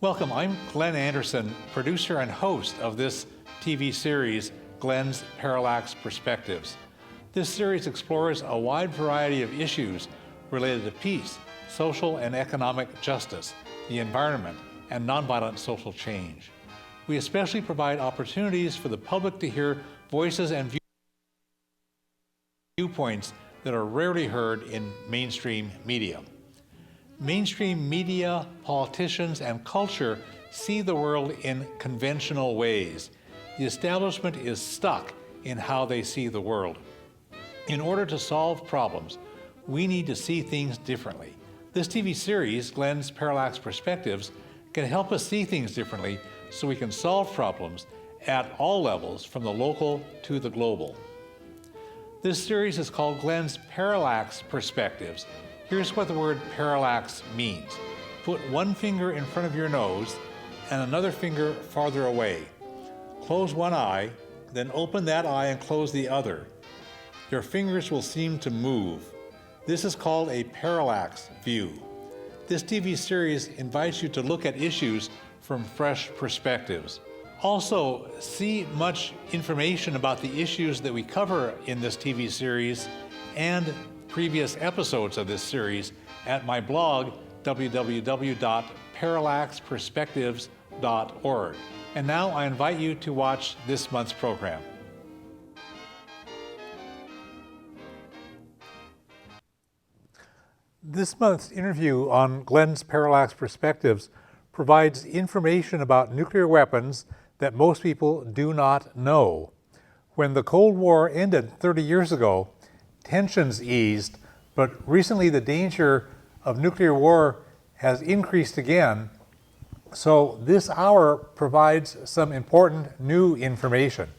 Welcome, I'm Glen Anderson, producer and host of this TV series, Glen's Parallax Perspectives. This series explores a wide variety of issues related to peace, social and economic justice, the environment, and nonviolent social change. We especially provide opportunities for the public to hear voices and viewpoints that are rarely heard in mainstream media. Mainstream media, politicians, and culture see the world in conventional ways. The establishment is stuck in how they see the world. In order to solve problems, we need to see things differently. This TV series, Glen's Parallax Perspectives, can help us see things differently so we can solve problems at all levels, from the local to the global. This series is called Glen's Parallax Perspectives. Here's what the word parallax means. Put one finger in front of your nose and another finger farther away. Close one eye, then open that eye and close the other. Your fingers will seem to move. This is called a parallax view. This TV series invites you to look at issues from fresh perspectives. Also, see much information about the issues that we cover in this TV series and previous episodes of this series at my blog, www.parallaxperspectives.org. And now I invite you to watch this month's program. This month's interview on Glen's Parallax Perspectives provides information about nuclear weapons that most people do not know. When the Cold War ended 30 years ago, tensions eased, but recently the danger of nuclear war has increased again. So this hour provides some important new information.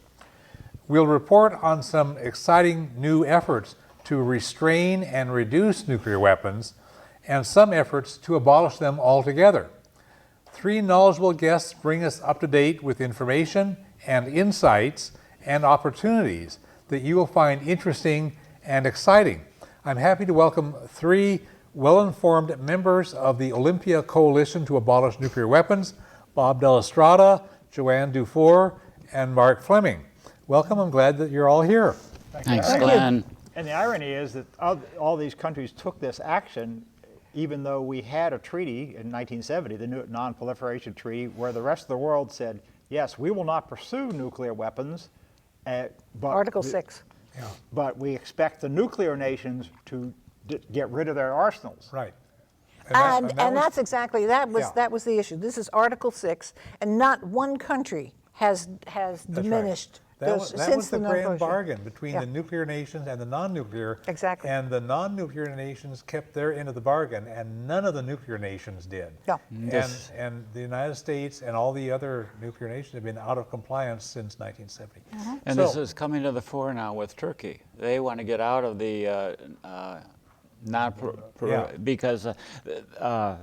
We'll report on some exciting new efforts to restrain and reduce nuclear weapons, and some efforts to abolish them altogether. Three knowledgeable guests bring us up to date with information and insights and opportunities that you will find interesting and exciting. I'm happy to welcome three well-informed members of the Olympia Coalition to Abolish Nuclear Weapons, Bob Delastrada, Joanne Dufour, and Mark Fleming. Welcome, I'm glad that you're all here. Thanks, Glenn. And the irony is that all these countries took this action even though we had a treaty in 1970, the Non-Proliferation Treaty, where the rest of the world said, yes, we will not pursue nuclear weapons, but Article 6. Yeah. But we expect the nuclear nations to get rid of their arsenals. Right. And that's exactly, that was the issue. This is Article 6, and not one country has diminished. That was the grand bargain between Yeah. the nuclear nations and the non-nuclear. Exactly. And the non-nuclear nations kept their end of the bargain, and none of the nuclear nations did. No. And the United States and all the other nuclear nations have been out of compliance since 1970. And So- this is coming to the fore now with Turkey. They want to get out of the because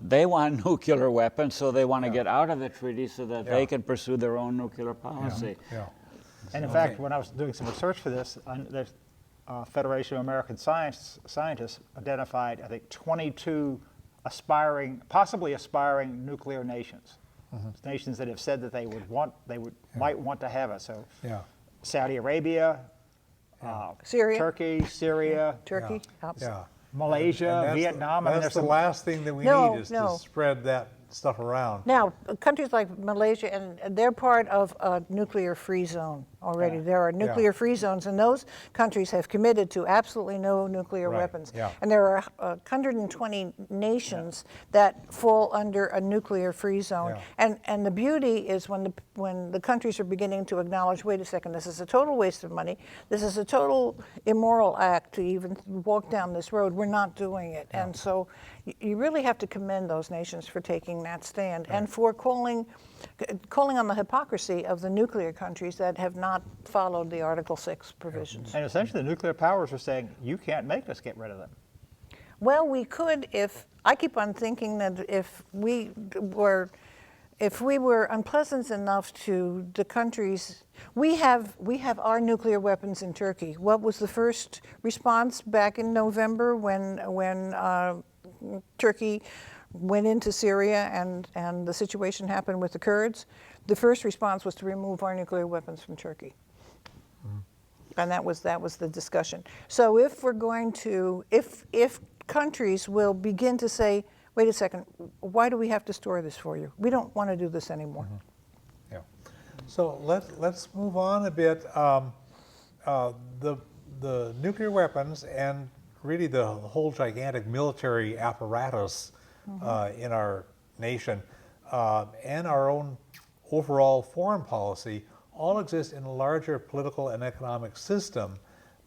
they want nuclear weapons, so they want to get out of the treaty so that they can pursue their own nuclear policy. Yeah. And in fact, when I was doing some research for this, the Federation of American Scientists identified, I think, 22 possibly aspiring nuclear nations. Nations that have said that might want to have it. So, Saudi Arabia, Syria. Turkey, Syria, Turkey. Malaysia, Vietnam. That's the last thing that we need is to spread that stuff around. Now, countries like Malaysia, and they're part of a nuclear-free zone already. There are nuclear-free zones, and those countries have committed to absolutely no nuclear weapons. Yeah. And there are 120 nations that fall under a nuclear-free zone. Yeah. And the beauty is when the countries are beginning to acknowledge, wait a second, this is a total waste of money. This is a total immoral act to even walk down this road. We're not doing it. Yeah. And so you really have to commend those nations for taking that stand and for calling on the hypocrisy of the nuclear countries that have not followed the Article 6 provisions. And essentially, the nuclear powers are saying, you can't make us get rid of them. Well, we could I keep on thinking that if we were unpleasant enough to the countries, we have our nuclear weapons in Turkey. What was the first response back in November when Turkey went into Syria and the situation happened with the Kurds, the first response was to remove our nuclear weapons from Turkey. And that was the discussion. So if we're going to, if countries will begin to say, wait a second, why do we have to store this for you? We don't want to do this anymore. Yeah. So let's move on a bit. The nuclear weapons and really the whole gigantic military apparatus in our nation and our own overall foreign policy all exist in a larger political and economic system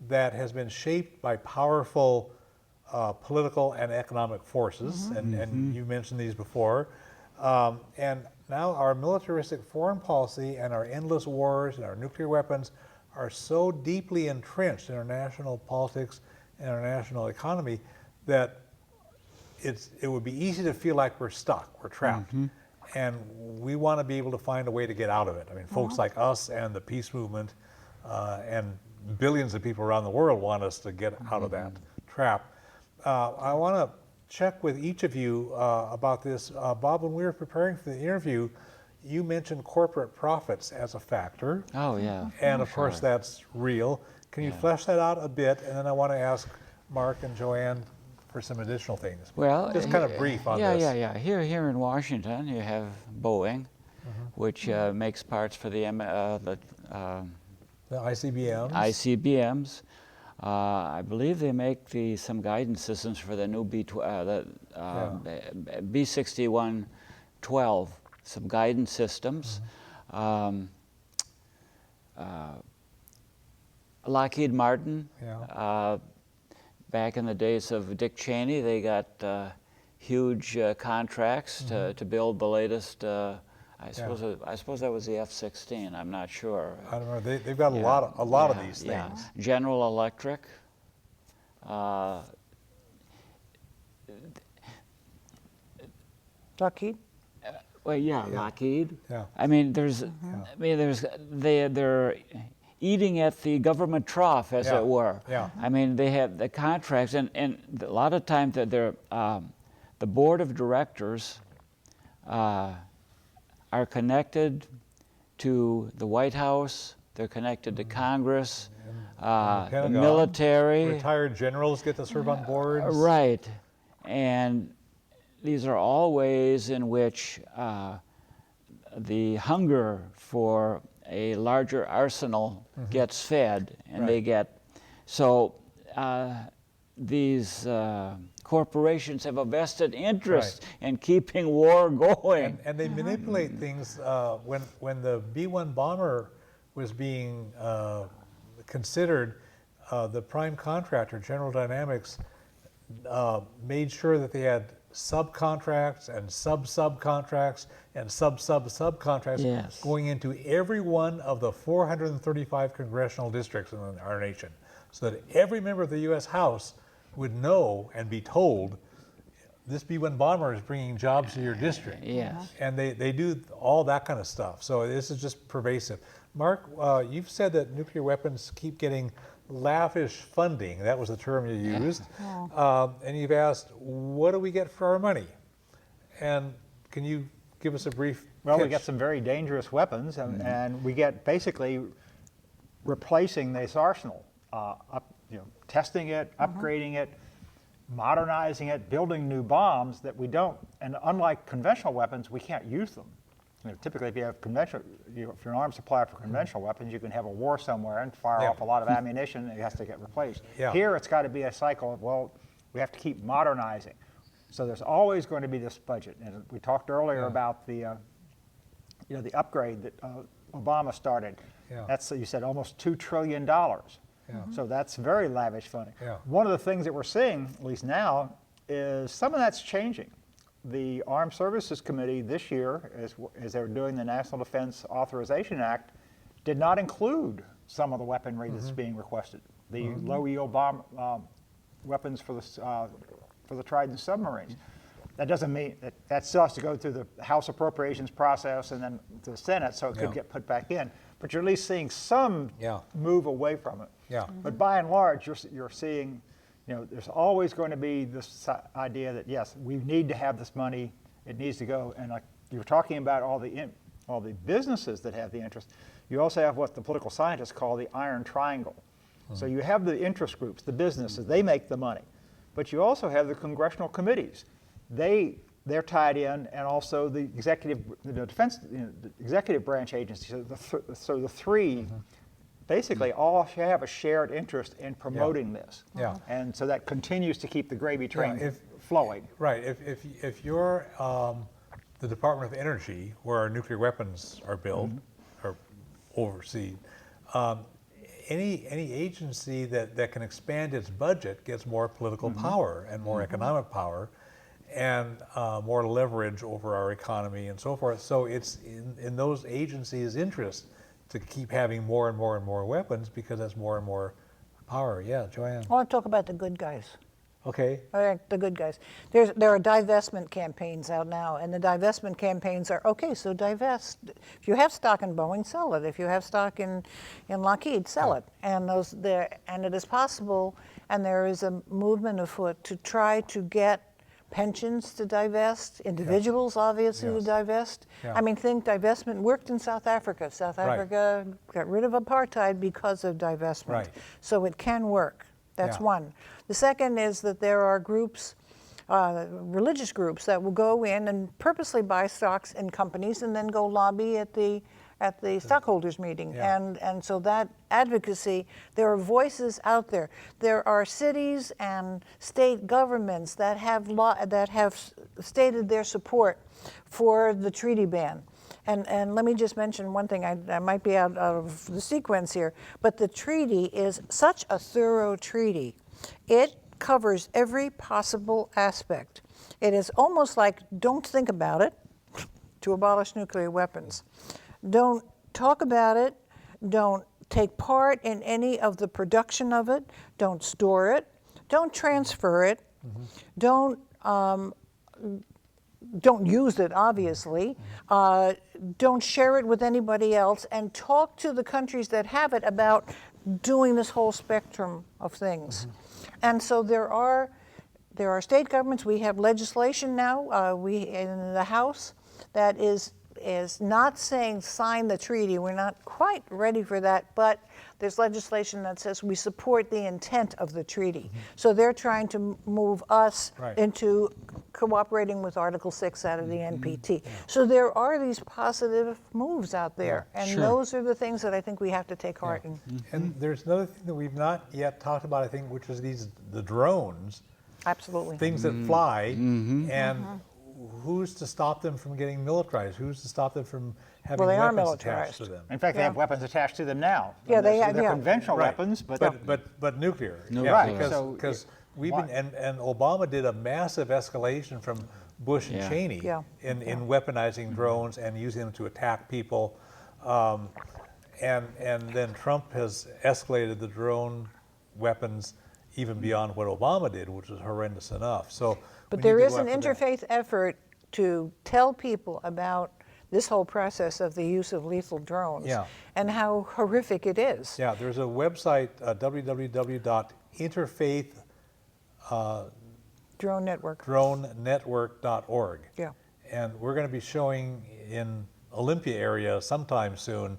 that has been shaped by powerful political and economic forces, and you mentioned these before. And now our militaristic foreign policy and our endless wars and our nuclear weapons are so deeply entrenched in our national politics and our national economy that it would be easy to feel like we're stuck, we're trapped. And we want to be able to find a way to get out of it. I mean, folks like us and the peace movement and billions of people around the world want us to get out of that trap. I want to check with each of you about this. Bob, when we were preparing for the interview, you mentioned corporate profits as a factor. Oh, yeah. And of course, that's real. Can you flesh that out a bit? And then I want to ask Mark and Joanne for some additional things. Well, just kind of brief on this. Yeah. Here in Washington, you have Boeing, which makes parts for the ICBMs. ICBMs. I believe they make some guidance systems for the new B-6112, some guidance systems. Lockheed Martin, back in the days of Dick Cheney, they got huge contracts to build the latest. I suppose that was the F-16. I'm not sure. I don't know. They've got a lot of these things. General Electric. Lockheed? Lockheed. Yeah. I mean, they're eating at the government trough, as it were. Yeah. I mean, they have the contracts, and a lot of times that they're the board of directors are connected to the White House. They're connected to Congress, the military. Retired generals get to serve on boards. Right, and these are all ways in which the hunger for a larger arsenal gets fed, and they get so these corporations have a vested interest in keeping war going. And they manipulate things. When the B-1 bomber was being considered, the prime contractor, General Dynamics, made sure that they had subcontracts and subcontracts and subcontracts going into every one of the 435 congressional districts in our nation, so that every member of the U.S. House would know and be told, this B-1 bomber is bringing jobs to your district. And they do all that kind of stuff. So this is just pervasive. Mark, you've said that nuclear weapons keep getting lavish funding. That was the term you used. And you've asked, what do we get for our money? And can you give us a brief pitch? We get some very dangerous weapons, and we get basically replacing this arsenal, testing it, upgrading it, modernizing it, building new bombs that we don't. And unlike conventional weapons, we can't use them. Typically, if you have conventional, if you're an arms supplier for conventional weapons, you can have a war somewhere and fire off a lot of ammunition, and it has to get replaced. Here, it's got to be a cycle of, well, we have to keep modernizing. So there's always going to be this budget. And we talked earlier about the upgrade that Obama started. That's, you said, almost $2 trillion. So that's very lavish funding. One of the things that we're seeing, at least now, is some of that's changing. The Armed Services Committee this year, as they were doing the National Defense Authorization Act, did not include some of the weaponry that's being requested. The low-yield bomb weapons for the Trident submarines. That doesn't mean that still has to go through the House appropriations process and then to the Senate, so it could get put back in. But you're at least seeing some move away from it. But by and large, you're seeing, You know, there's always going to be this idea that, yes, we need to have this money, it needs to go, and like you were talking about all the businesses that have the interest, you also have what the political scientists call the iron triangle. So you have the interest groups, the businesses, they make the money. But you also have the congressional committees. They're tied in, and also the executive, the defense, the executive branch agencies. So the three basically all have a shared interest in promoting this. Yeah. And so that continues to keep the gravy train flowing. Right. If you're the Department of Energy, where our nuclear weapons are built or overseen, any agency that can expand its budget gets more political power and more economic power and more leverage over our economy and so forth. So it's in those agencies' interest to keep having more and more and more weapons because that's more and more power. Yeah, Joanne. I want to talk about the good guys. Okay. All right, the good guys. There are divestment campaigns out now, and the divestment campaigns are, okay, so divest. If you have stock in Boeing, sell it. If you have stock in Lockheed, sell it. And it is possible, and there is a movement afoot to try to get pensions to divest, individuals obviously to divest. Yeah. I mean, think divestment worked in South Africa. South Africa got rid of apartheid because of divestment. Right. So it can work. That's Yeah. one. The second is that there are groups, religious groups, that will go in and purposely buy stocks in companies and then go lobby at the stockholders meeting. Yeah. And so that advocacy, there are voices out there. There are cities and state governments that have stated their support for the treaty ban. And let me just mention one thing, I might be out of the sequence here, but the treaty is such a thorough treaty. It covers every possible aspect. It is almost like, don't think about it, to abolish nuclear weapons. Don't talk about it, don't take part in any of the production of it, don't store it, don't transfer it, don't use it, obviously. Don't share it with anybody else, and talk to the countries that have it about doing this whole spectrum of things. And so there are state governments. We have legislation now. We in the House that is not saying sign the treaty. We're not quite ready for that, but there's legislation that says we support the intent of the treaty. So they're trying to move us into cooperating with Article 6 out of the NPT. So there are these positive moves out there, and those are the things that I think we have to take heart in. And there's another thing that we've not yet talked about, I think, which is the drones. Absolutely. Things that fly, and who's to stop them from getting militarized? Who's to stop them from having weapons attached to them? In fact, they have weapons attached to them now. Yeah, they have. They're conventional weapons, but nuclear. Right. Because we've been and Obama did a massive escalation from Bush and Cheney in weaponizing drones and using them to attack people, and then Trump has escalated the drone weapons even beyond what Obama did, which was horrendous enough. So, but there is an interfaith effort to tell people about this whole process of the use of lethal drones and how horrific it is. Yeah, there's a website, www.interfaith dronenetwork.org. Yeah. And we're going to be showing in Olympia area sometime soon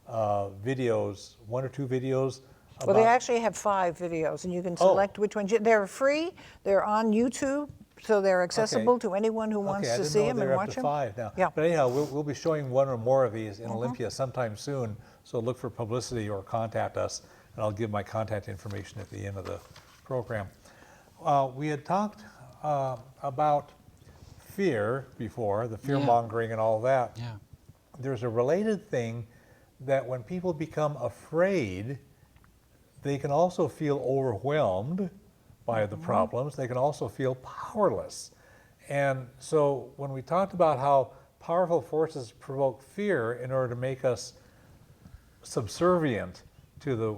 videos, 1 or 2 videos. Well, they actually have 5 videos, and you can select which ones. They're free. They're on YouTube, so they're accessible to anyone who wants to see them and watch them. I didn't know they were up to 5 now. Yeah. But anyhow, we'll be showing 1 or more of these in Olympia sometime soon. So look for publicity or contact us, and I'll give my contact information at the end of the program. We had talked about fear before, the fear mongering and all that. Yeah. There's a related thing that when people become afraid, they can also feel overwhelmed by the problems. They can also feel powerless. And so when we talked about how powerful forces provoke fear in order to make us subservient to the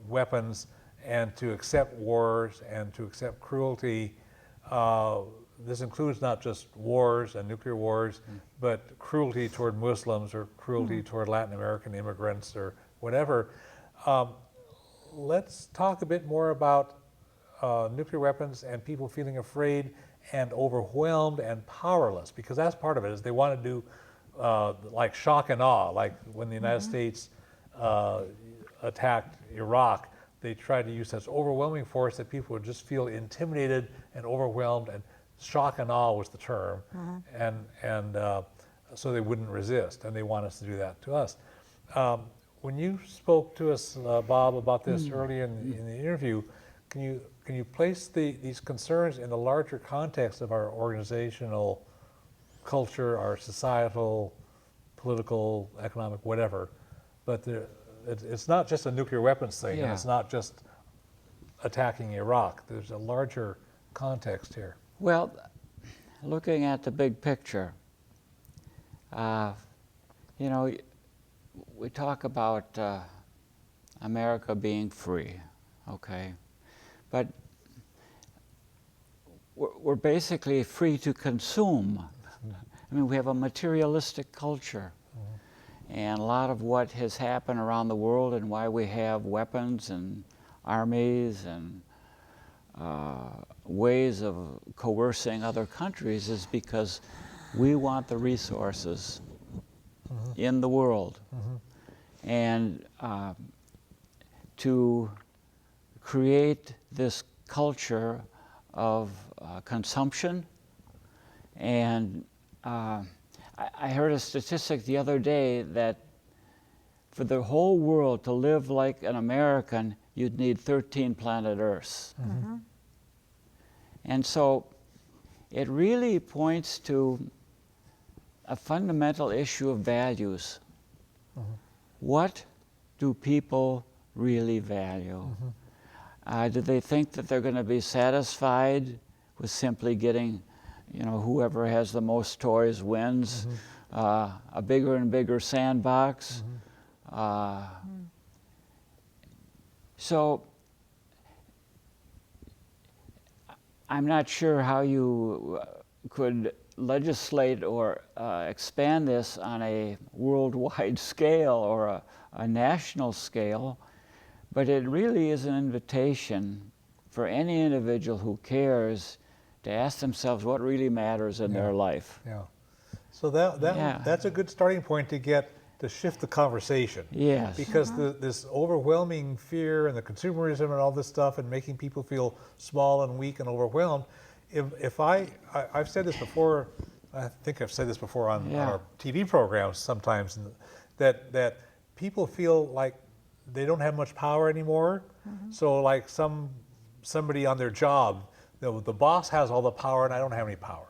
weapons and to accept wars and to accept cruelty, this includes not just wars and nuclear wars, but cruelty toward Muslims or cruelty toward Latin American immigrants or whatever. Let's talk a bit more about nuclear weapons and people feeling afraid and overwhelmed and powerless, because that's part of it, is they want to do like shock and awe, like when the United States attacked Iraq, they tried to use such overwhelming force that people would just feel intimidated and overwhelmed, and shock and awe was the term, and so they wouldn't resist, and they want us to do that to us. When you spoke to us, Bob, about this earlier in the interview, can you place these concerns in the larger context of our organizational culture, our societal, political, economic, whatever? But it's not just a nuclear weapons thing, and it's not just attacking Iraq. There's a larger context here. Well, looking at the big picture, you know, we talk about America being free, okay? But we're basically free to consume. I mean, we have a materialistic culture. And a lot of what has happened around the world and why we have weapons and armies and ways of coercing other countries is because we want the resources in the world. And to create this culture of consumption. And I heard a statistic the other day that for the whole world to live like an American, you'd need 13 planet Earths. And so it really points to a fundamental issue of values. What do people really value? Do they think that they're going to be satisfied with simply getting, you know, whoever has the most toys wins, a bigger and bigger sandbox? So I'm not sure how you could legislate or expand this on a worldwide scale or a national scale, but it really is an invitation for any individual who cares to ask themselves what really matters in their life. So that's a good starting point to shift the conversation. Yes. Because this overwhelming fear and the consumerism and all this stuff and making people feel small and weak and overwhelmed, if I've said this before, I think I've said this before on our TV programs sometimes, that people feel like they don't have much power anymore. So like somebody on their job, the boss has all the power and I don't have any power.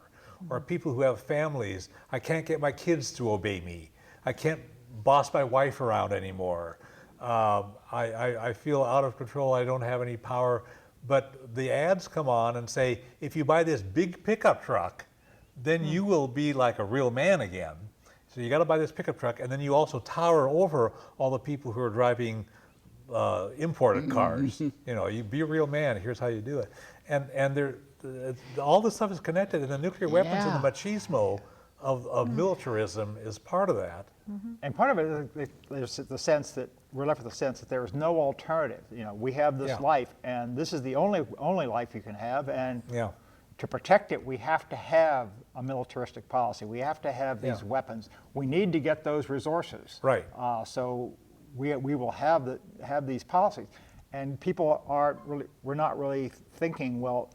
Or people who have families, I can't get my kids to obey me. I can't boss my wife around anymore. I feel out of control, I don't have any power. But the ads come on and say, if you buy this big pickup truck, then you will be like a real man again. So you got to buy this pickup truck, and then you also tower over all the people who are driving imported cars. You know, you be a real man, here's how you do it. And all this stuff is connected, and the nuclear weapons and the machismo of militarism is part of that. And part of it is the sense that we're left with the sense that there is no alternative. You know, we have this life, and this is the only life you can have. And to protect it, we have to have a militaristic policy. We have to have these weapons. We need to get those resources. Right. So we will have these policies, and people we're not really thinking, well,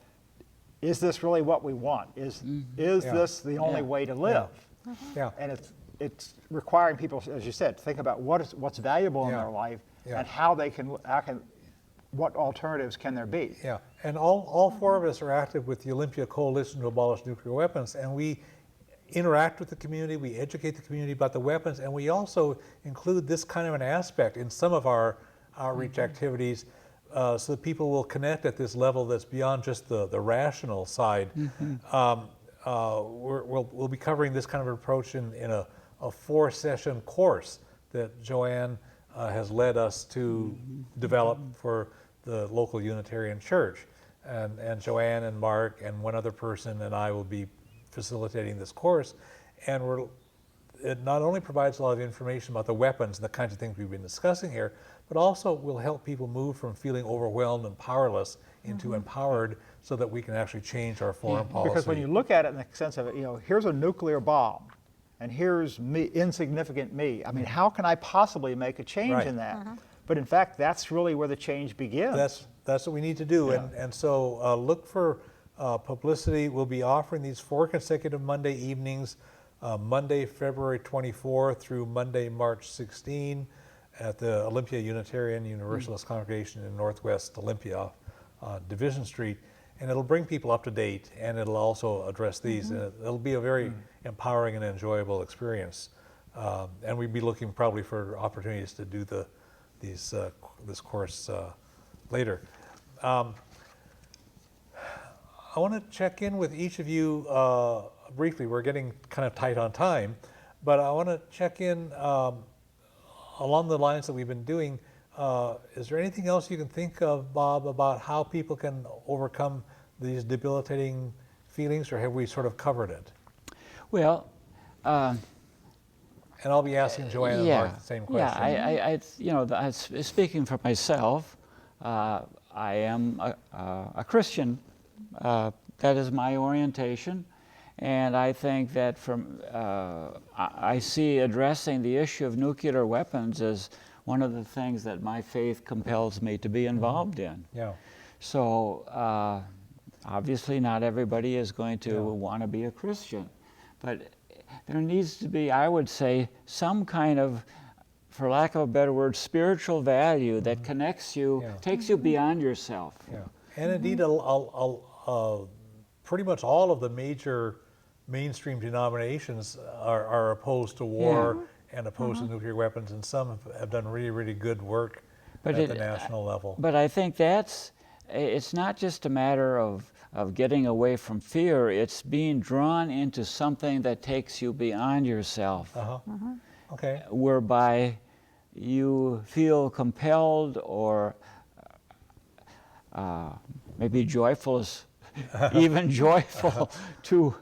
is this really what we want? Is this the only way to live? And it's requiring people, as you said, to think about what's valuable in their life and how they can what alternatives can there be. And all four of us are active with the Olympia Coalition to Abolish Nuclear Weapons, and we interact with the community, we educate the community about the weapons, and we also include this kind of an aspect in some of our outreach activities so that people will connect at this level that's beyond just the rational side. We'll be covering this kind of approach in a 4-session course that Joanne has led us to develop for the local Unitarian Church. And Joanne and Mark and one other person and I will be facilitating this course. And it not only provides a lot of information about the weapons and the kinds of things we've been discussing here, but also will help people move from feeling overwhelmed and powerless into empowered, so that we can actually change our foreign policy. Because when you look at it in the sense of it, here's a nuclear bomb, and here's me, insignificant me. I mean, how can I possibly make a change in that? But in fact, that's really where the change begins. That's what we need to do. And so look for publicity. We'll be offering these 4 consecutive Monday evenings, Monday, February 24 through Monday, March 16 at the Olympia Unitarian Universalist Congregation in Northwest Olympia, Division Street. And it'll bring people up to date, and it'll also address these. And it'll be a very empowering and enjoyable experience. And we'd be looking probably for opportunities to do this course later. I want to check in with each of you briefly. We're getting kind of tight on time, but I want to check in along the lines that we've been doing. Is there anything else you can think of, Bob, about how people can overcome these debilitating feelings, or have we sort of covered it? Well, and I'll be asking Joanne and Mark the same question. Yeah, speaking for myself, I am a Christian. That is my orientation, and I think that I see addressing the issue of nuclear weapons as one of the things that my faith compels me to be involved in. Yeah. So obviously not everybody is going to want to be a Christian, but there needs to be, I would say, some kind of, for lack of a better word, spiritual value that connects you, takes you beyond yourself. Yeah. And indeed, pretty much all of the major mainstream denominations are opposed to war and opposed to nuclear weapons, and some have done really, really good work at the national level. But I think it's not just a matter of getting away from fear, it's being drawn into something that takes you beyond yourself. Okay. Whereby you feel compelled, or maybe joyful is even joyful, to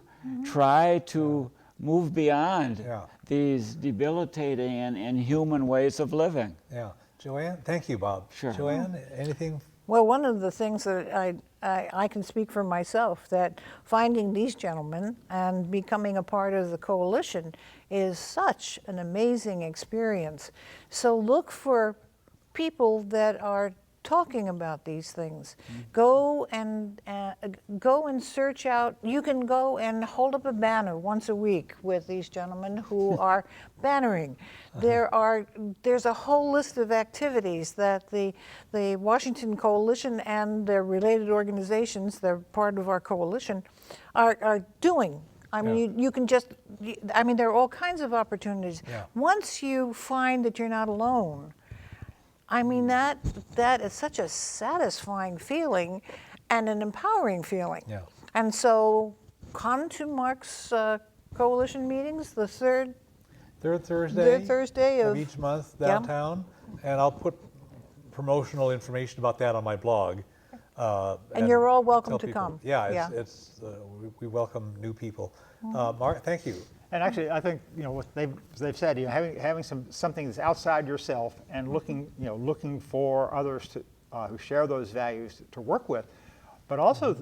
try to move beyond these debilitating and inhuman ways of living. Yeah. Joanne, thank you, Bob. Sure. Joanne, anything? Well, one of the things that I can speak for myself, that finding these gentlemen and becoming a part of the coalition is such an amazing experience. So look for people that are talking about these things. Go and search out. You can go and hold up a banner once a week with these gentlemen who are bannering. There's a whole list of activities that the Washington Coalition and their related organizations, they're part of our coalition, are doing. I mean, you can just, I mean, there are all kinds of opportunities. Once you find that you're not alone, I mean, that is such a satisfying feeling and an empowering feeling. Yeah. And so come to Mark's coalition meetings, the third Thursday of each month downtown, and I'll put promotional information about that on my blog. And you're all welcome to come. Yeah, we welcome new people. Mark, thank you. And actually, I think what they've said, having something that's outside yourself and looking for others who share those values to work with, but also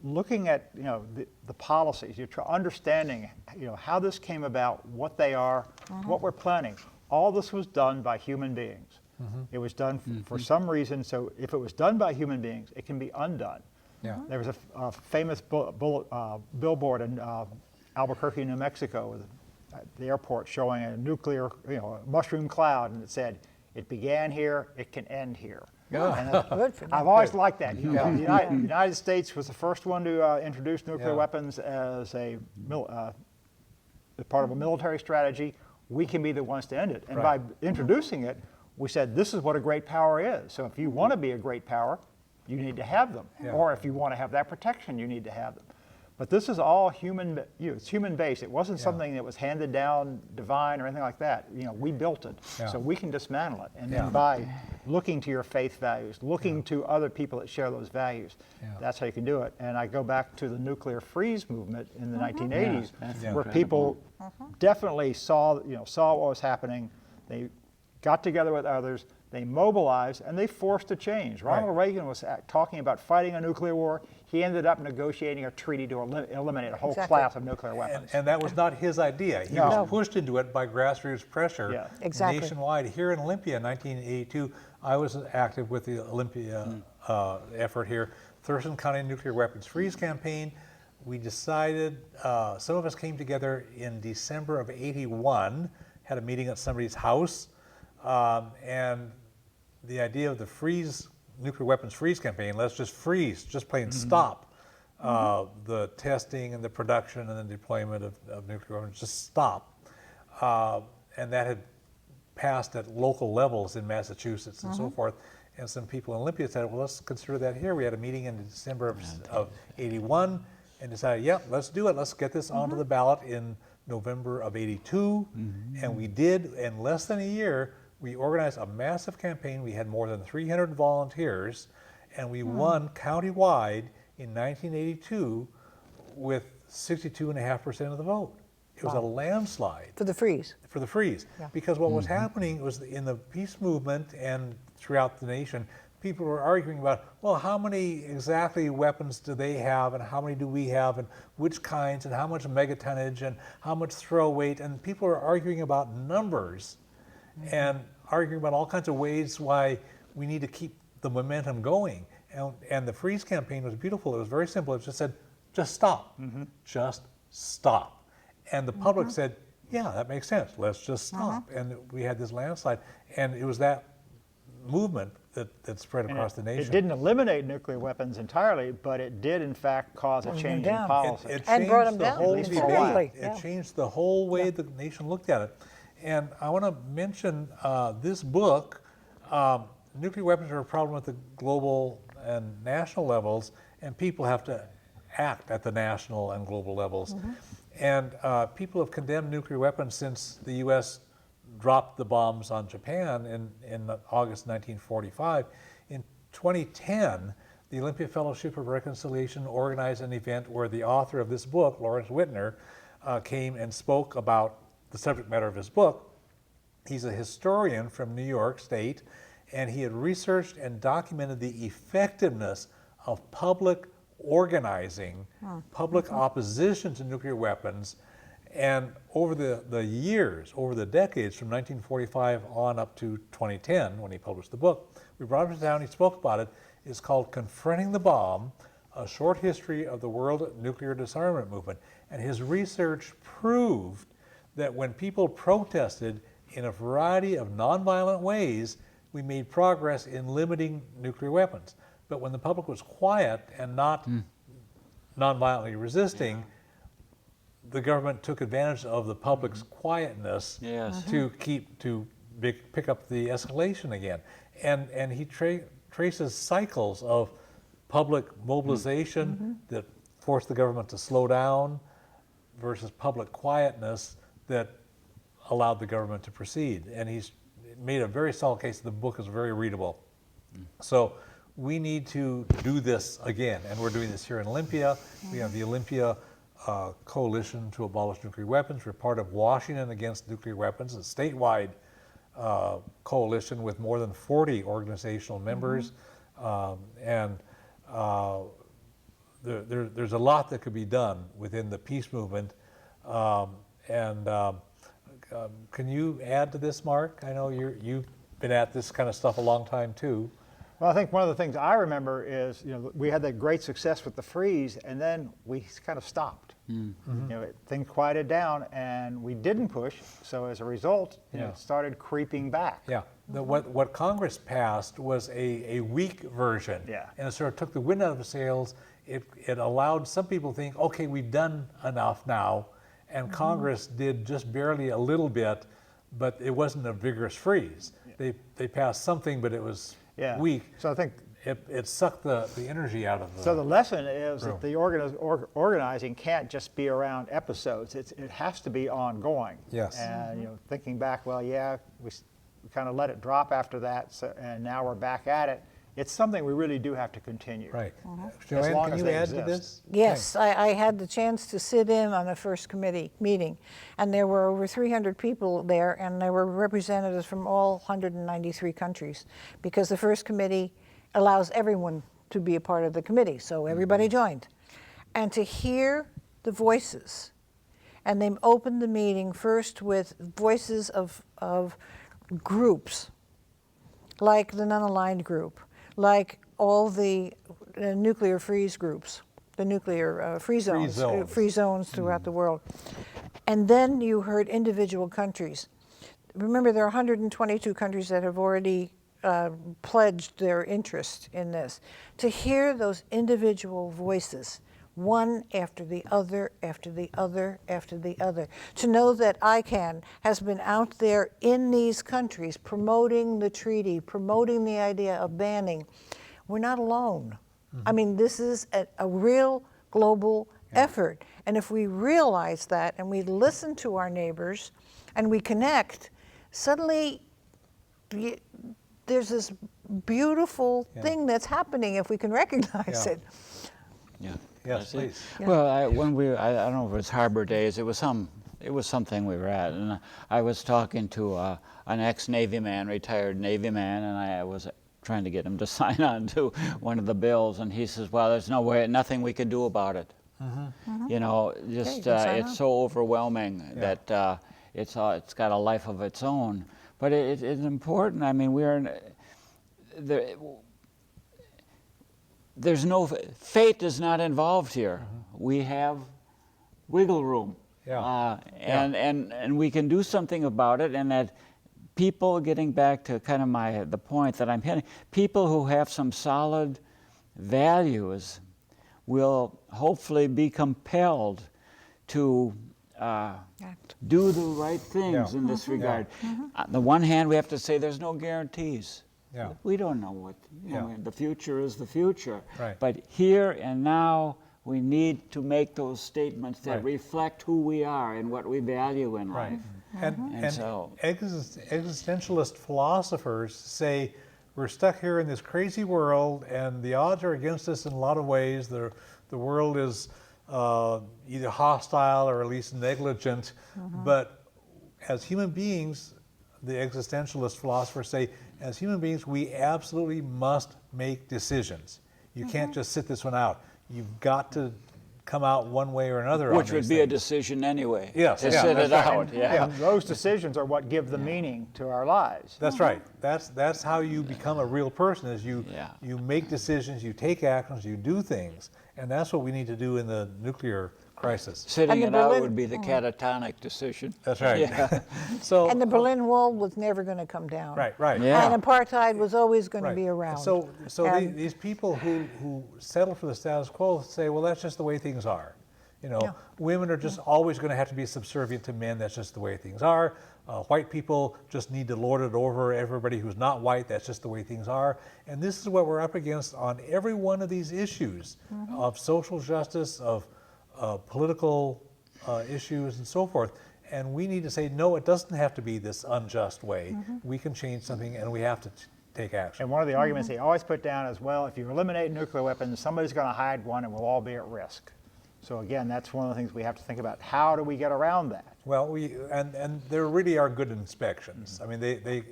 looking at the policies, understanding how this came about, what they are, what we're planning. All this was done by human beings. It was done for some reason. So if it was done by human beings, it can be undone. Yeah. There was a famous billboard in Albuquerque, New Mexico, at the airport, showing a nuclear, mushroom cloud, and it said, "It began here, it can end here." Yeah. Good for them. I've always liked that. The United States was the first one to introduce nuclear weapons as part of a military strategy. We can be the ones to end it. And by introducing it, we said, this is what a great power is. So if you want to be a great power, you need to have them. Or if you want to have that protection, you need to have them. But this is all human, it's human-based. It wasn't something that was handed down divine or anything like that. We built it, so we can dismantle it. And then by looking to your faith values, looking to other people that share those values, that's how you can do it. And I go back to the nuclear freeze movement in the 1980s, where people definitely saw what was happening. They got together with others. They mobilized and they forced a change. Ronald Reagan was talking about fighting a nuclear war. He ended up negotiating a treaty to eliminate a whole class of nuclear weapons. And that was not his idea. He was pushed into it by grassroots pressure nationwide. Here in Olympia in 1982, I was active with the Olympia effort here. Thurston County Nuclear Weapons Freeze Campaign. We decided, some of us came together in December of '81, had a meeting at somebody's house, and the idea of the nuclear weapons freeze campaign, let's just freeze, just plain stop the testing and the production and the deployment of nuclear weapons, just stop. And that had passed at local levels in Massachusetts and so forth. And some people in Olympia said, well, let's consider that here. We had a meeting in December of '81 and decided, yeah, let's do it. Let's get this onto the ballot in November of '82. And we did. In less than a year, we organized a massive campaign. We had more than 300 volunteers, and we won countywide in 1982 with 62.5% of the vote. It was a landslide. For the freeze. For the freeze. Because what was happening was in the peace movement and throughout the nation, people were arguing about, well, how many exactly weapons do they have, and how many do we have, and which kinds, and how much megatonnage, and how much throw weight, and people were arguing about numbers and arguing about all kinds of ways why we need to keep the momentum going. And the freeze campaign was beautiful. It was very simple. It just said, just stop. Just stop. And the public said, yeah, that makes sense. Let's just stop. And we had this landslide. And it was that movement that spread across the nation. It didn't eliminate nuclear weapons entirely, but it did, in fact, cause a change in policy. It and brought them down. It changed the whole way the nation looked at it. And I want to mention this book, Nuclear Weapons Are a Problem at the Global and National Levels, and people have to act at the national and global levels. And people have condemned nuclear weapons since the U.S. dropped the bombs on Japan in August 1945. In 2010, the Olympia Fellowship of Reconciliation organized an event where the author of this book, Lawrence Whitner, came and spoke about the subject matter of his book. He's a historian from New York State, and he had researched and documented the effectiveness of public organizing, public opposition to nuclear weapons. And over the years, over the decades, from 1945 on up to 2010, when he published the book, we brought him down, he spoke about it. It's called Confronting the Bomb, A Short History of the World Nuclear Disarmament Movement. And his research proved that when people protested in a variety of nonviolent ways, we made progress in limiting nuclear weapons. But when the public was quiet and not nonviolently resisting, the government took advantage of the public's quietness to pick up the escalation again. And he traces cycles of public mobilization that forced the government to slow down versus public quietness that allowed the government to proceed. And he's made a very solid case. The book is very readable. So we need to do this again, and we're doing this here in Olympia. We have the Olympia Coalition to Abolish Nuclear Weapons. We're part of Washington Against Nuclear Weapons, a statewide coalition with more than 40 organizational members. There's a lot that could be done within the peace movement. Can you add to this, Mark? I know you've been at this kind of stuff a long time too. Well, I think one of the things I remember is, we had that great success with the freeze, and then we kind of stopped. Things quieted down, and we didn't push. So as a result, it started creeping back. Yeah. What Congress passed was a weak version. And it sort of took the wind out of the sails. It allowed some people to think, okay, we've done enough now. And Congress did just barely a little bit, but it wasn't a vigorous freeze. They passed something, but it was weak. So I think it sucked the energy out of the. So the lesson is room. that the organizing can't just be around episodes. It has to be ongoing. Yes. And thinking back, well, yeah, we kind of let it drop after that, and now we're back at it. It's something we really do have to continue. Right. As Joanne, long can as you they add to exist. this? Yes, I had the chance to sit in on the first committee meeting, and there were over 300 people there, and there were representatives from all 193 countries, because the first committee allows everyone to be a part of the committee, so everybody joined. And to hear the voices, and they opened the meeting first with voices of groups, like the non-aligned group, like all the nuclear freeze groups, the nuclear free zones throughout the world. And then you heard individual countries. Remember, there are 122 countries that have already pledged their interest in this. To hear those individual voices, one after the other, after the other, after the other. To know that ICANN has been out there in these countries promoting the treaty, promoting the idea of banning. We're not alone. I mean, this is a real global effort. And if we realize that and we listen to our neighbors and we connect, suddenly there's this beautiful thing that's happening if we can recognize it. Yeah. Yes, please. Yeah. Well, I don't know if it was Harbor Days. It was something we were at, and I was talking to an ex-Navy man, retired Navy man, and I was trying to get him to sign on to one of the bills, and he says, "Well, there's nothing we could do about it." You know, just it's so overwhelming that it's got a life of its own. But it's important. I mean, there's no fate is not involved here. We have wiggle room, and we can do something about it. And that people, getting back to kind of the point that I'm hitting, people who have some solid values will hopefully be compelled to do the right things in this regard. On the one hand, we have to say there's no guarantees. We don't know what, the future is the future. Right. But here and now, we need to make those statements that reflect who we are and what we value in life. And so existentialist philosophers say we're stuck here in this crazy world, and the odds are against us in a lot of ways. The world is either hostile or at least negligent. But as human beings, the existentialist philosophers say, as human beings, we absolutely must make decisions. You can't just sit this one out. You've got to come out one way or another. which would be a decision anyway. Yes, to yeah, sit it that's right. out. And those decisions are what give the meaning to our lives. That's right. That's how you become a real person. Is you make decisions, you take actions, you do things, and that's what we need to do in the nuclear crisis. Sitting it out would be the catatonic decision. That's right. Yeah. So And the Berlin Wall was never going to come down. right. Yeah. And apartheid was always going Right. to be around. So And- these people who settle for the status quo say, well, that's just the way things are. Women are just always going to have to be subservient to men. That's just the way things are. White people just need to lord it over everybody who's not white. That's just the way things are. And this is what we're up against on every one of these issues of social justice, of political issues, and so forth. And we need to say, no, it doesn't have to be this unjust way. We can change something, and we have to take action. And one of the arguments they always put down is, well, if you eliminate nuclear weapons, somebody's going to hide one and we'll all be at risk. So again, that's one of the things we have to think about. How do we get around that? Well, and there really are good inspections. I mean,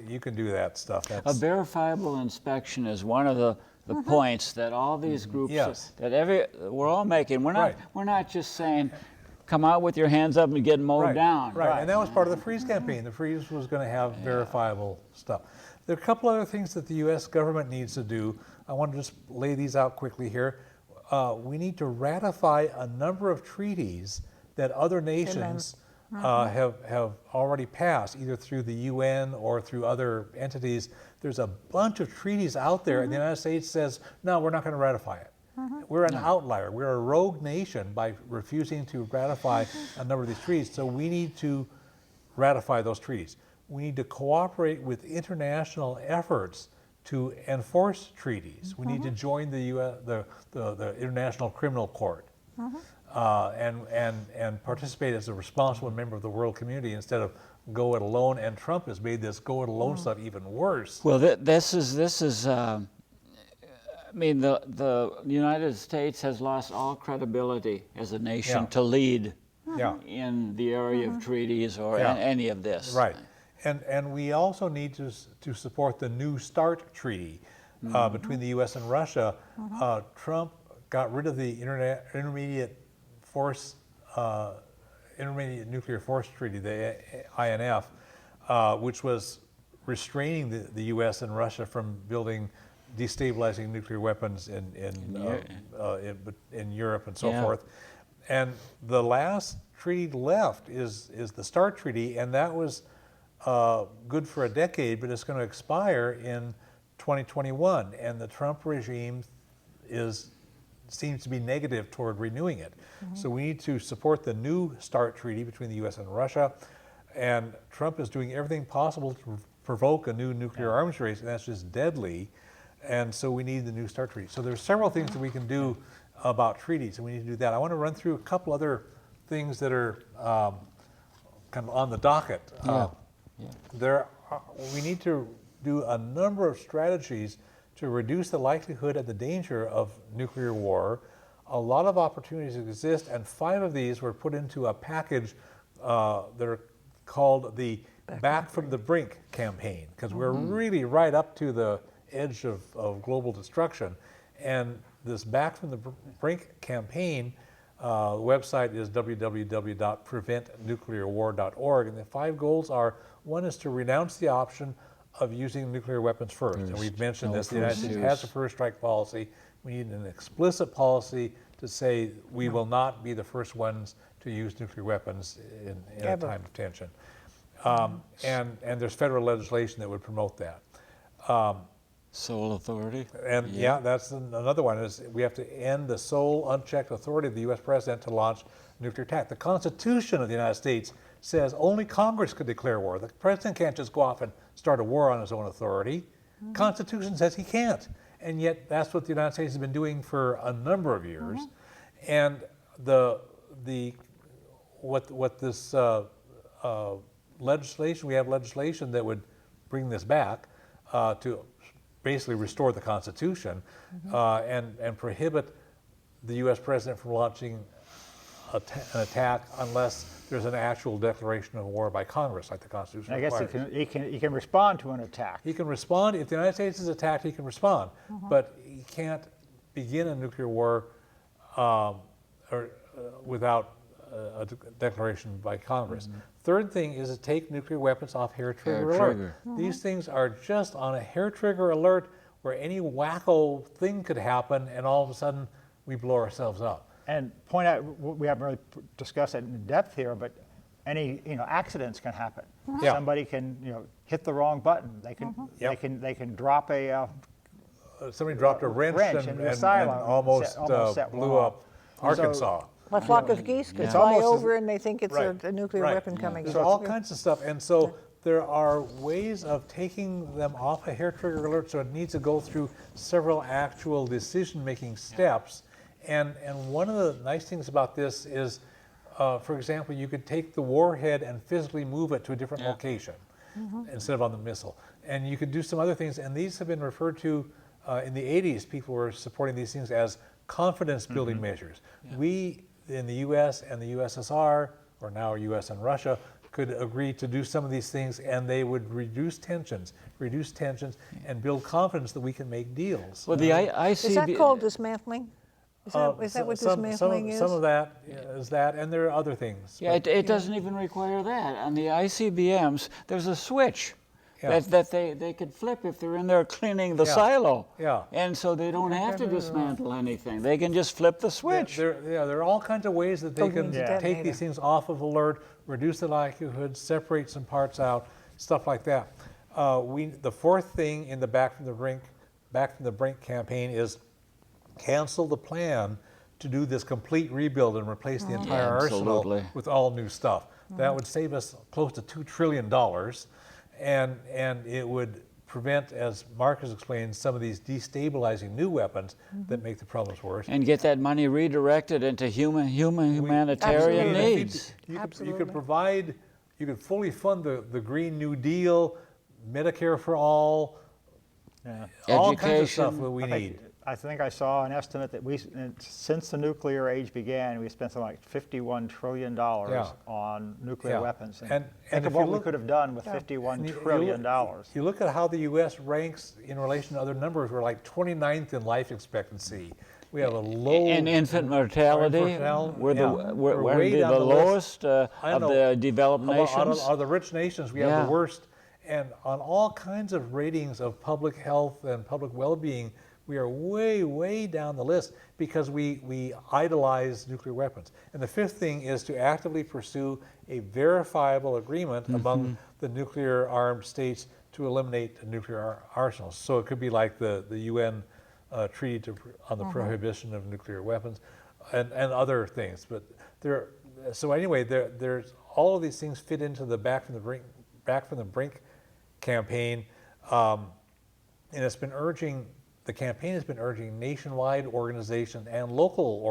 you can do that stuff. A verifiable inspection is one of the points that all these groups we're all making. We're not just saying, come out with your hands up and get mowed down. Right, and that was part of the Freeze campaign. The Freeze was going to have verifiable stuff. There are a couple other things that the U.S. government needs to do. I want to just lay these out quickly here. We need to ratify a number of treaties that other nations have already passed, either through the UN or through other entities. There's a bunch of treaties out there, and the United States says, no, we're not going to ratify it. We're an outlier. We're a rogue nation by refusing to ratify a number of these treaties. So we need to ratify those treaties. We need to cooperate with international efforts to enforce treaties. We need to join the International Criminal Court and participate as a responsible member of the world community instead of go it alone. And Trump has made this go it alone stuff even worse. Well, this is. I mean, the United States has lost all credibility as a nation to lead in the area of treaties or any of this. Right. And we also need to support the New START treaty between the U.S. and Russia. Trump got rid of the Intermediate Nuclear Force Treaty, the INF, which was restraining the U.S. and Russia from building destabilizing nuclear weapons in Europe and so forth. And the last treaty left is the START treaty, and that was good for a decade, but it's going to expire in 2021, and the Trump regime seems to be negative toward renewing it. So we need to support the new START treaty between the U.S. and Russia, and Trump is doing everything possible to provoke a new nuclear arms race, and that's just deadly, and so we need the new START treaty. So there's several things that we can do about treaties, and we need to do that. I want to run through a couple other things that are kind of on the docket. We need to do a number of strategies to reduce the likelihood and the danger of nuclear war. A lot of opportunities exist, and 5 of these were put into a package that are called the Back from the Brink campaign, because we're really right up to the edge of global destruction. And this Back from the Brink campaign, the website is www.preventnuclearwar.org, and the 5 goals are: 1 is to renounce the option of using nuclear weapons first. And we've mentioned this, the United States has a first strike policy. We need an explicit policy to say we will not be the first ones to use nuclear weapons in a time of tension. And there's federal legislation that would promote that. Sole authority. And that's another one, is we have to end the sole unchecked authority of the U.S. president to launch nuclear attack. The Constitution of the United States says only Congress could declare war. The president can't just go off and start a war on his own authority. Constitution says he can't. And yet that's what the United States has been doing for a number of years. And what this legislation, we have legislation that would bring this back to basically restore the Constitution and prohibit the U.S. president from launching an attack unless there's an actual declaration of war by Congress, like the Constitution requires. I guess he can respond to an attack. He can respond. If the United States is attacked, he can respond. But he can't begin a nuclear war without a declaration by Congress. Third thing is to take nuclear weapons off hair trigger alert. These things are just on a hair trigger alert where any wacko thing could happen, and all of a sudden we blow ourselves up. And point out, we haven't really discussed it in depth here, but any accidents can happen. Somebody can hit the wrong button. They can drop a somebody dropped a wrench and almost blew up Arkansas. A flock of geese could fly over and they think it's a nuclear weapon coming. So all kinds of stuff. And so there are ways of taking them off a hair trigger alert, so it needs to go through several actual decision-making steps. And one of the nice things about this is, for example, you could take the warhead and physically move it to a different location instead of on the missile. And you could do some other things, and these have been referred to in the 80s. People were supporting these things as confidence-building measures. We, in the U.S. and the USSR, or now U.S. and Russia, could agree to do some of these things, and they would reduce tensions, and build confidence that we can make deals. Well, the ICB... Is that called dismantling? Is that what dismantling is? Some of that is that, and there are other things. Yeah, it doesn't even require that. On the ICBMs, there's a switch that they could flip if they're in there cleaning the silo. Yeah. And so they don't have to dismantle anything. They can just flip the switch. There are all kinds of ways that they can take these things off of alert, reduce the likelihood, separate some parts out, stuff like that. The fourth thing in the Back from the Brink campaign is cancel the plan to do this complete rebuild and replace the entire arsenal with all new stuff. That would save us close to $2 trillion, and it would prevent, as Mark has explained, some of these destabilizing new weapons that make the problems worse. And get that money redirected into humanitarian Absolutely. needs. You could provide, you could fully fund the Green New Deal, Medicare for all, all kinds of stuff Education. that we need. I think I saw an estimate that since the nuclear age began, we spent something like $51 trillion on nuclear weapons. And think if of you what we look- could have done with $51 trillion. You look at how the U.S. ranks in relation to other numbers. We're like 29th in life expectancy. We have a low And infant mortality, we're way the down the lowest I of know. the developed nations. Of the rich nations, we have the worst. And on all kinds of ratings of public health and public well-being, we are way, way down the list because we idolize nuclear weapons. And the fifth thing is to actively pursue a verifiable agreement among the nuclear armed states to eliminate nuclear arsenals. So it could be like the UN treaty on the prohibition of nuclear weapons and other things. But so anyway, there's all of these things fit into the Back from the Brink campaign, and it's been urging. The campaign has been urging nationwide organizations and local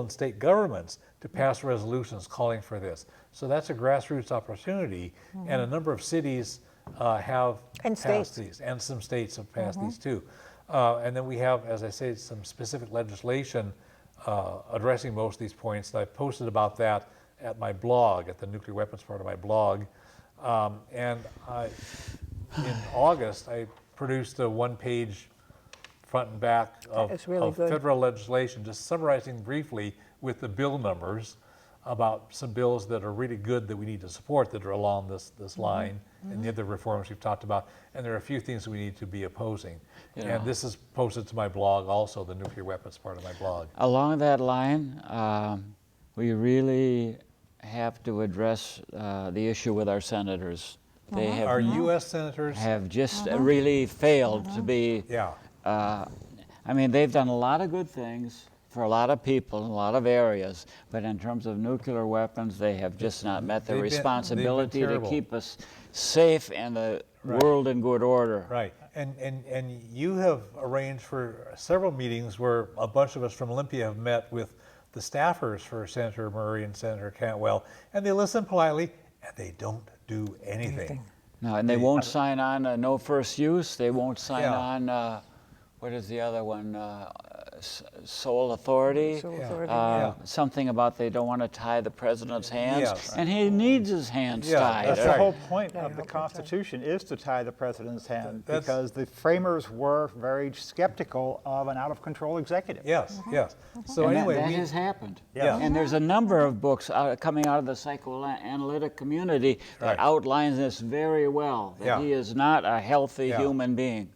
and state governments to pass resolutions calling for this. So that's a grassroots opportunity, and a number of cities have passed these, and some states have passed these too. And then we have, as I say, some specific legislation addressing most of these points. And I posted about that at my blog, at the nuclear weapons part of my blog. In August, I produced a one-page front and back of federal legislation, just summarizing briefly with the bill numbers about some bills that are really good that we need to support that are along this line, and the other reforms we've talked about. And there are a few things that we need to be opposing. And this is posted to my blog also, the nuclear weapons part of my blog. Along that line, we really have to address the issue with our senators. They have Our U.S. senators have just really failed to be. I mean, they've done a lot of good things for a lot of people in a lot of areas, but in terms of nuclear weapons, they have just not met their responsibility to keep us safe and the world in good order. Right, and you have arranged for several meetings where a bunch of us from Olympia have met with the staffers for Senator Murray and Senator Cantwell, and they listen politely, and they don't do anything. No, and they won't sign on no first use. They won't sign on, what is the other one? Sole authority. Something about they don't want to tie the president's hands. And he needs his hands tied. That's the whole point of the Constitution, is to tie the president's hand, because the framers were very skeptical of an out-of-control executive. So and anyway, that has happened. Yeah. And there's a number of books coming out of the psychoanalytic community that outlines this very well, that he is not a healthy human being.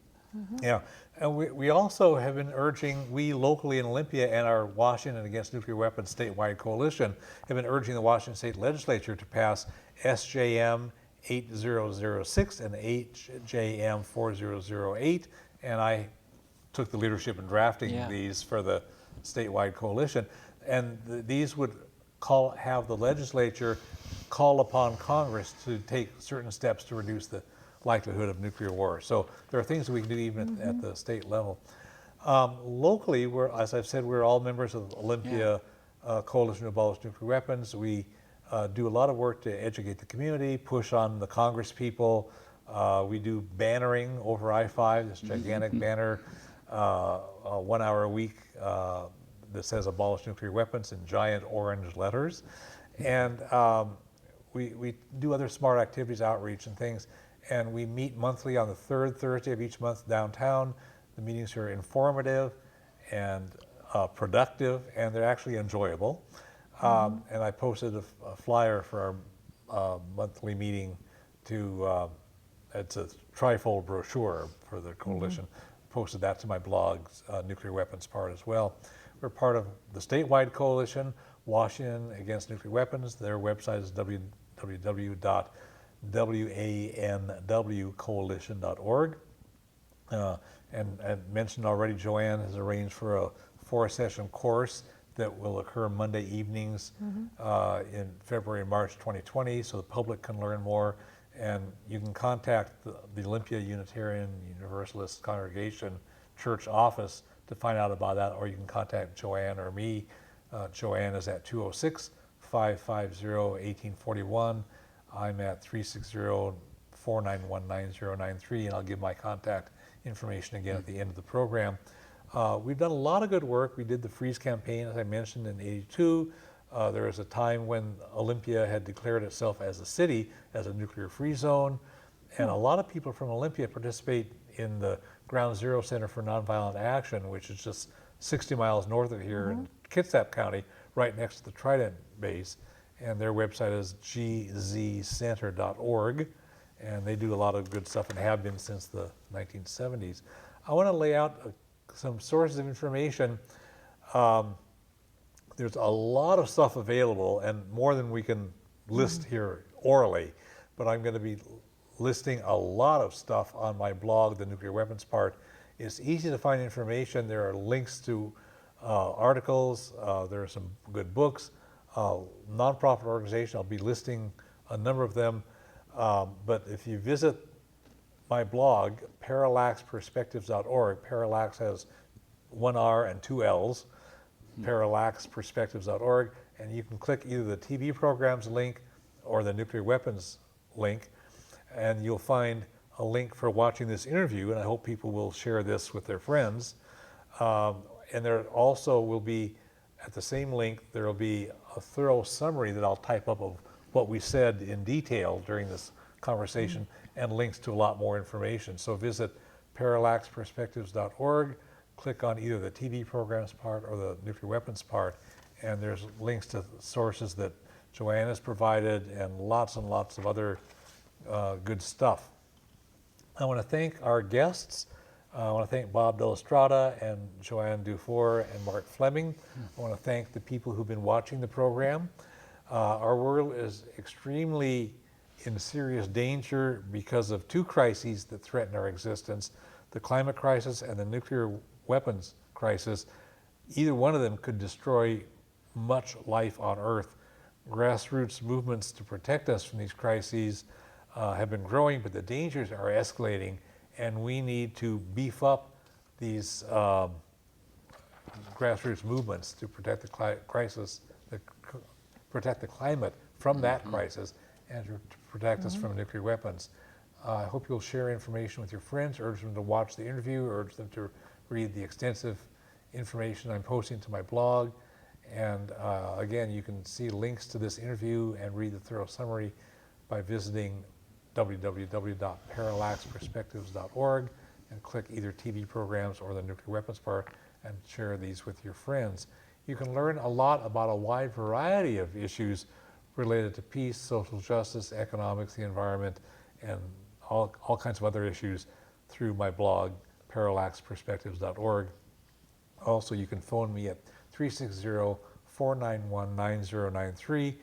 And we also have been urging, we locally in Olympia and our Washington Against Nuclear Weapons statewide coalition have been urging the Washington State Legislature to pass SJM 8006 and HJM 4008. And I took the leadership in drafting these for the statewide coalition. And these would have the legislature call upon Congress to take certain steps to reduce the likelihood of nuclear war. So there are things that we can do even at the state level. Locally, as I've said, we're all members of the Olympia Coalition to Abolish Nuclear Weapons. We do a lot of work to educate the community, push on the Congress people. We do bannering over I-5, this gigantic banner, 1 hour a week that says Abolish Nuclear Weapons in giant orange letters. And we do other smart activities, outreach and things. And we meet monthly on the third Thursday of each month downtown. The meetings are informative and productive, and they're actually enjoyable. And I posted a flyer for our monthly meeting it's a trifold brochure for the coalition. Posted that to my blog, Nuclear Weapons part as well. We're part of the statewide coalition, Washington Against Nuclear Weapons. Their website is www.wanwcoalition.org. And I mentioned already, Joanne has arranged for a 4-session course that will occur Monday evenings in February and March 2020, so the public can learn more And you can contact the Olympia Unitarian Universalist Congregation Church office to find out about that, or you can contact Joanne or me. Joanne is at 206-550-1841. I'm at 360-491-9093, and I'll give my contact information again at the end of the program. We've done a lot of good work. We did the Freeze campaign, as I mentioned, in '82. There was a time when Olympia had declared itself as a city, as a nuclear-free zone, and a lot of people from Olympia participate in the Ground Zero Center for Nonviolent Action, which is just 60 miles north of here in Kitsap County, right next to the Trident base. And their website is gzcenter.org, and they do a lot of good stuff and have been since the 1970s. I want to lay out some sources of information. There's a lot of stuff available, and more than we can list here orally, but I'm going to be listing a lot of stuff on my blog, The Nuclear Weapons Part. It's easy to find information. There are links to articles. There are some good books. Nonprofit organization, I'll be listing a number of them. But if you visit my blog, parallaxperspectives.org, Parallax has one R and two L's, parallaxperspectives.org, and you can click either the TV programs link or the nuclear weapons link, and you'll find a link for watching this interview, and I hope people will share this with their friends. And there also will be, at the same link, there will be a thorough summary that I'll type up of what we said in detail during this conversation, and links to a lot more information. So visit parallaxperspectives.org, click on either the TV programs part or the nuclear weapons part, and there's links to sources that Joanne has provided and lots of other good stuff. I want to thank our guests. I want to thank Bob Delastrada and Joanne Dufour and Mark Fleming. I want to thank the people who've been watching the program. Our world is extremely in serious danger because of two crises that threaten our existence, the climate crisis and the nuclear weapons crisis. Either one of them could destroy much life on Earth. Grassroots movements to protect us from these crises have been growing, but the dangers are escalating, and we need to beef up these grassroots movements to protect the crisis, protect the climate from that crisis, and to protect us from nuclear weapons. I hope you'll share information with your friends, urge them to watch the interview, urge them to read the extensive information I'm posting to my blog. And again, you can see links to this interview and read the thorough summary by visiting www.parallaxperspectives.org and click either TV programs or the nuclear weapons part and share these with your friends. You can learn a lot about a wide variety of issues related to peace, social justice, economics, the environment, and all kinds of other issues through my blog, parallaxperspectives.org. Also, you can phone me at 360-491-9093.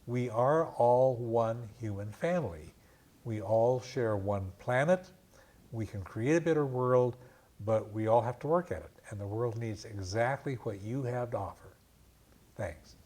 We are all one human family. We all share one planet. We can create a better world, but we all have to work at it. And the world needs exactly what you have to offer. Thanks.